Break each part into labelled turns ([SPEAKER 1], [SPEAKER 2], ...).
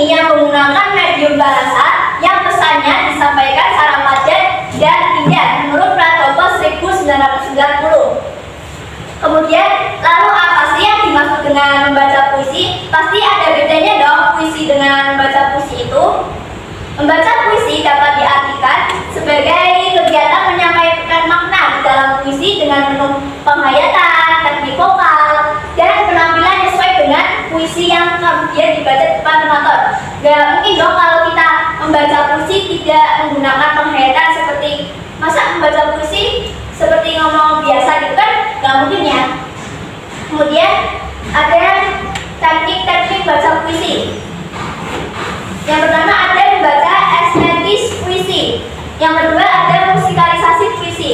[SPEAKER 1] seni yang menggunakan medium bahasa yang pesannya disampaikan secara padat dan indah menurut Pradopo 1990. Kemudian, lalu apa sih yang dimaksud dengan membaca puisi? Pasti ada bedanya dong puisi dengan membaca puisi itu. Membaca puisi dapat diartikan sebagai kegiatan menyampaikan makna di dalam puisi dengan penuh penghayatan, teknik vokal, dan penampilan sesuai dengan puisi yang kemudian dibaca di depan penonton. Gak mungkin dong kalau kita membaca puisi tidak menggunakan penghayatan seperti masa membaca puisi seperti ngomong biasa gitu kan? Gak mungkin ya. Kemudian ada teknik-teknik baca puisi. Yang pertama ada membaca estetis puisi. Yang kedua ada musikalisasi puisi.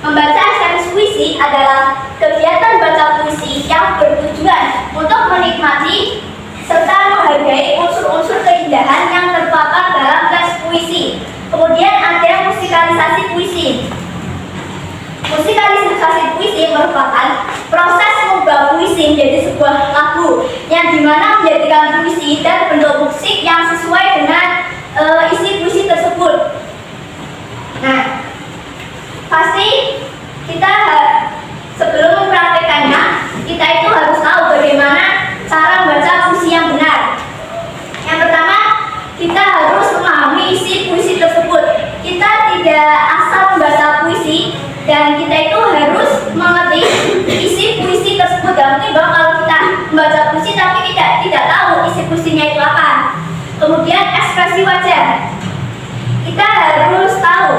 [SPEAKER 1] Membaca estetis puisi adalah kegiatan baca puisi yang bertujuan untuk menikmati serta menghargai unsur-unsur keindahan yang terpampang dalam teks puisi. Kemudian ada musikalisasi puisi. Musikalisasi puisi merupakan proses mengubah puisi menjadi sebuah lagu yang dimana menjadikan puisi dan bentuk musik yang sesuai dengan isi puisi tersebut. Nah, pasti kita sebelum mempraktekannya, kita itu harus tahu bagaimana cara membaca puisi yang benar. Yang pertama, kita harus memahami isi puisi tersebut. Kita tidak asal membaca puisi, dan kita itu harus mengerti isi puisi tersebut. Gak mungkin dong kalau kita membaca puisi tapi tidak tahu isi puisinya itu apa. Kemudian ekspresi wajah, kita harus tahu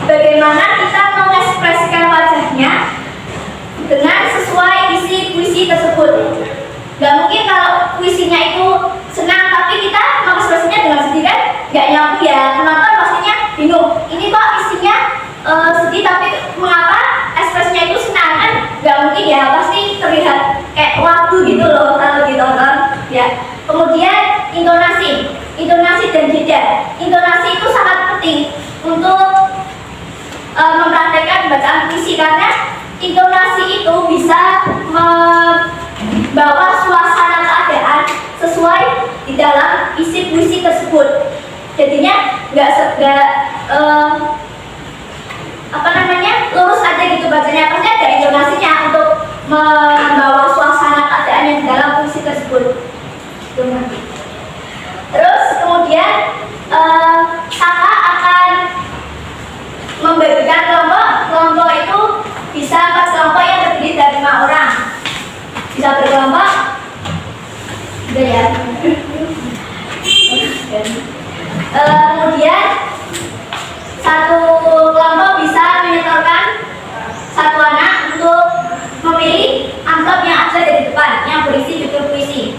[SPEAKER 1] bagaimana kita mengekspresikan wajahnya dengan sesuai isi puisi tersebut. Gak mungkin kalau puisinya itu senang tapi kita mengekspresinya dengan sedih kan? Gak nyambung ya, penonton pastinya bingung. Ini kok isinya sedih tapi mengapa ekspresinya itu senang kan? Gak mungkin ya, pasti terlihat kayak lagu gitu loh kalau ditonton ya. Kemudian intonasi dan jeda. Intonasi itu sangat penting untuk mempraktekkan bacaan puisi karena intonasi itu bisa membawa suasana keadaan sesuai di dalam isi puisi tersebut. Jadinya lurus aja gitu bacanya, pasti ada intonasinya untuk membawa suasana keadaan yang di dalam puisi tersebut. Terus kemudian Saka akan membagikan kelompok itu bisa 4 kelompok yang terdiri dari 5 orang. Bisa berkelompok? Udah ya. Kemudian satu kelompok bisa menyetorkan satu anak untuk memilih amplop yang ada di depan yang berisi judul puisi.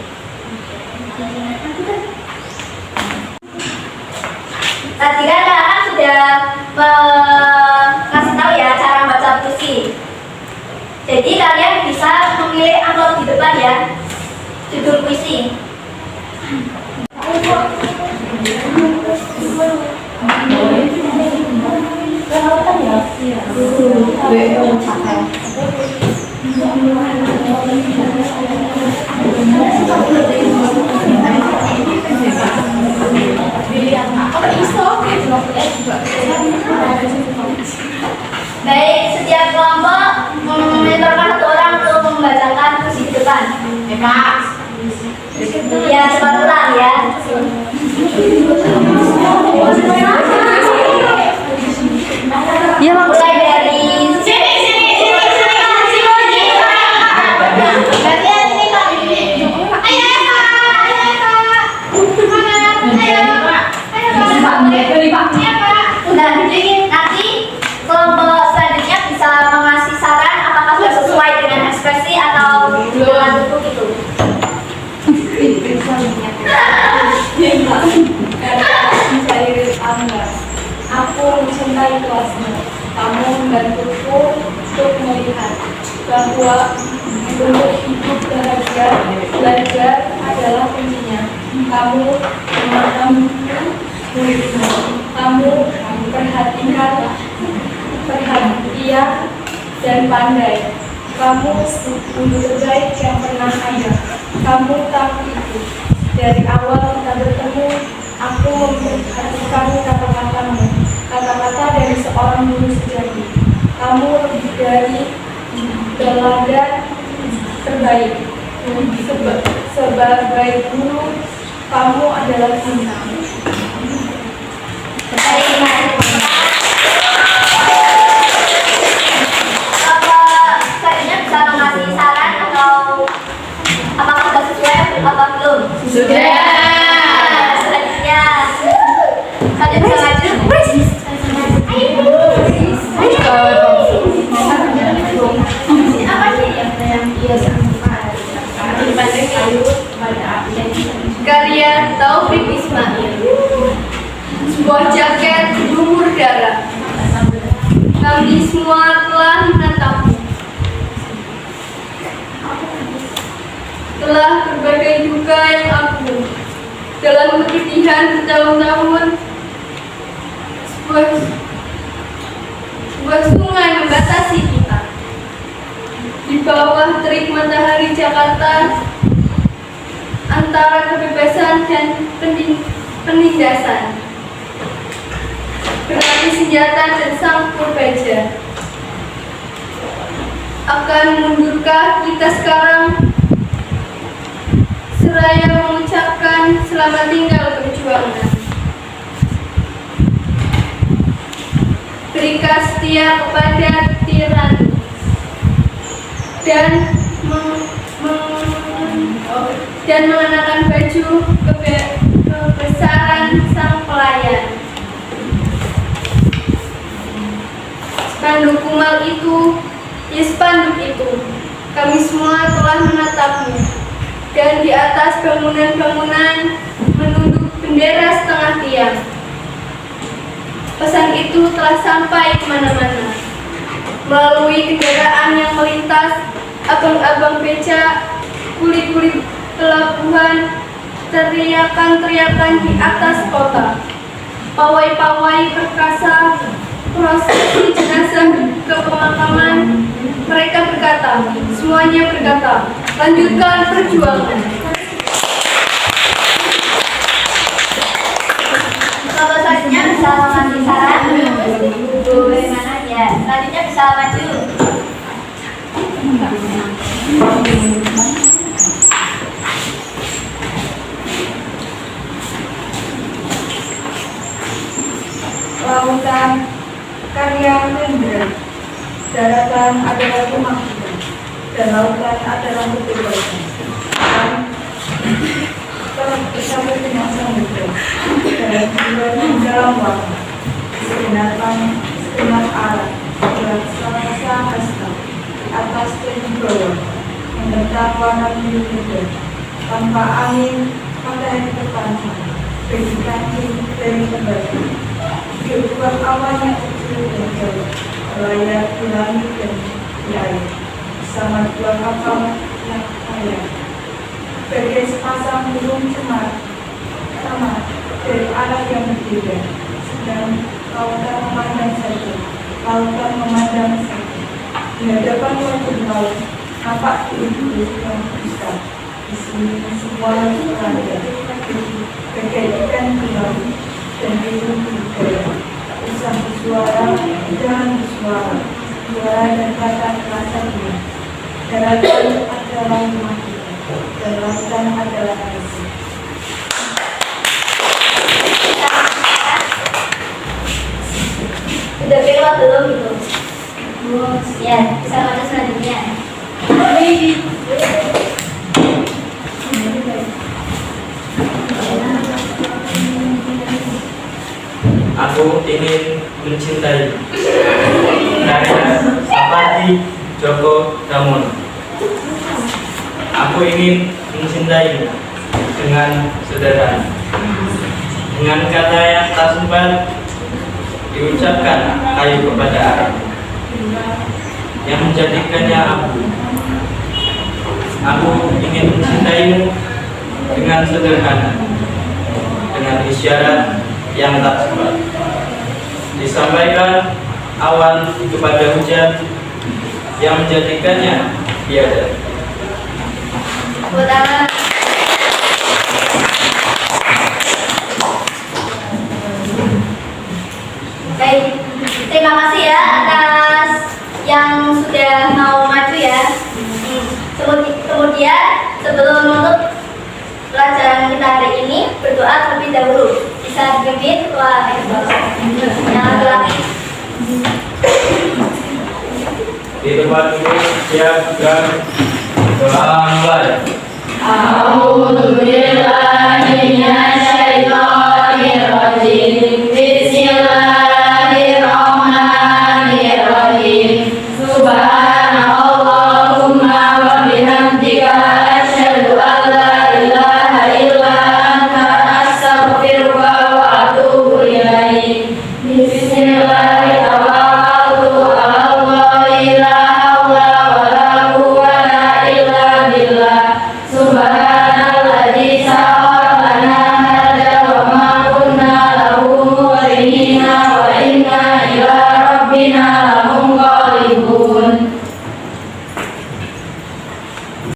[SPEAKER 1] Tadi kan kakak sudah kasih tahu ya cara baca puisi. Jadi kalian bisa memilih amplop di depan ya judul puisi. Baik, setiap kelompok menyetorkan 1 orang untuk membacakan puisi di depan. Ya, cepat ya.
[SPEAKER 2] Ya,
[SPEAKER 1] mulai dari nanti kelompok selanjutnya bisa mengasih saran apakah sudah sesuai dengan ekspresi atau dengan bentuk itu.
[SPEAKER 3] Aku mencintai kelasmu. Kamu membantuku untuk melihat bahwa untuk hidup bahagia belajar adalah kuncinya. Kamu memahami muridmu. Kamu perhatian dan pandai. Kamu guru terbaik yang pernah ada. Kamu tahu itu. Dari awal kita bertemu, aku memperhatikan kata-katamu, kata-kata dari seorang guru sejati. Kamu lebih dari teladan terbaik. Sebagai guru, kamu adalah bintang.
[SPEAKER 1] Selanjutnya bisa mengasih saran atau apakah sudah sesuai apa belum?
[SPEAKER 2] Sudah.
[SPEAKER 1] Selanjutnya bisa maju. Apa sih
[SPEAKER 3] Karya Taufik Ismail. Sebuah jaket lumur darah. Kami semua telah menatapmu. Telah berbagai duka yang aku dalam kesedihan bertahun-tahun. Sebuah sungai membatasi kita. Di bawah terik matahari Jakarta, antara kebebasan dan penindasan, berarti senjata dan sang purbaja. Akan mundurkah kita sekarang, seraya mengucapkan selamat tinggal perjuangan. Berikan setia kepada tirani dan mengenakan baju kebesaran sang pelayan. Spanduk kumal itu, ya spanduk itu, kami semua telah menatapmu. Dan di atas bangunan-bangunan menunduk bendera setengah tiang. Pesan itu telah sampai kemana-mana. Melalui kendaraan yang melintas, abang-abang beca, kuli-kuli pelabuhan, teriakan-teriakan di atas kota, pawai-pawai perkasa, prosesi jenazah ke pemakaman. Mereka berkata, semuanya berkata, lanjutkan perjuangan.
[SPEAKER 1] Kalau selanjutnya bisa mengasih saran. Bagaimana ya? Selanjutnya bisa maju.
[SPEAKER 3] Lautan karya Hendra. Daratan adalah rumah kita, dan lautan adalah kebebasan. Dan telah bersama dengan samudra dalam bulan dalam waktu segenap alat berasa hasta atas dan di bawah membentang warna biru muda tanpa angin matahari terpanjang bagi kaki dari kembali kehidupan awalnya kecil dan jauh melayar di langit dan di air bersama dua kapal yang kaya bagai sepasang burung cemar sama dari arah yang berbeda, sedang lautan memandang saja, lautan memandang saja. Di hadapan wajah laut, nampak ibu yang besar. Di sini semua berada, bagai ikan di laut dan burung berbeda. Usah bersuara, jangan bersuara, suara dan kata terasa dia. Daratan adalah rumah kita, dan lautan adalah kasih.
[SPEAKER 1] Sudah belok belum itu? Ya, bisa maju selanjutnya.
[SPEAKER 4] Aku ingin mencintai. Karya Sapati Djoko Damono. Aku ingin mencintai dengan sederhana, dengan kata yang tak sempat diucapkan kayu kepada air, yang menjadikannya abu. Aku ingin mencintaimu dengan sederhana, dengan isyarat yang tak sempat disampaikan awan kepada hujan, yang menjadikannya tiada.
[SPEAKER 1] Tepuk tangan. berdoa terlebih dahulu. Bisa dipimpin Ketua yang laki-laki.
[SPEAKER 4] Di tempat dulu siap dan doa mulai.
[SPEAKER 2] A'udzu billahi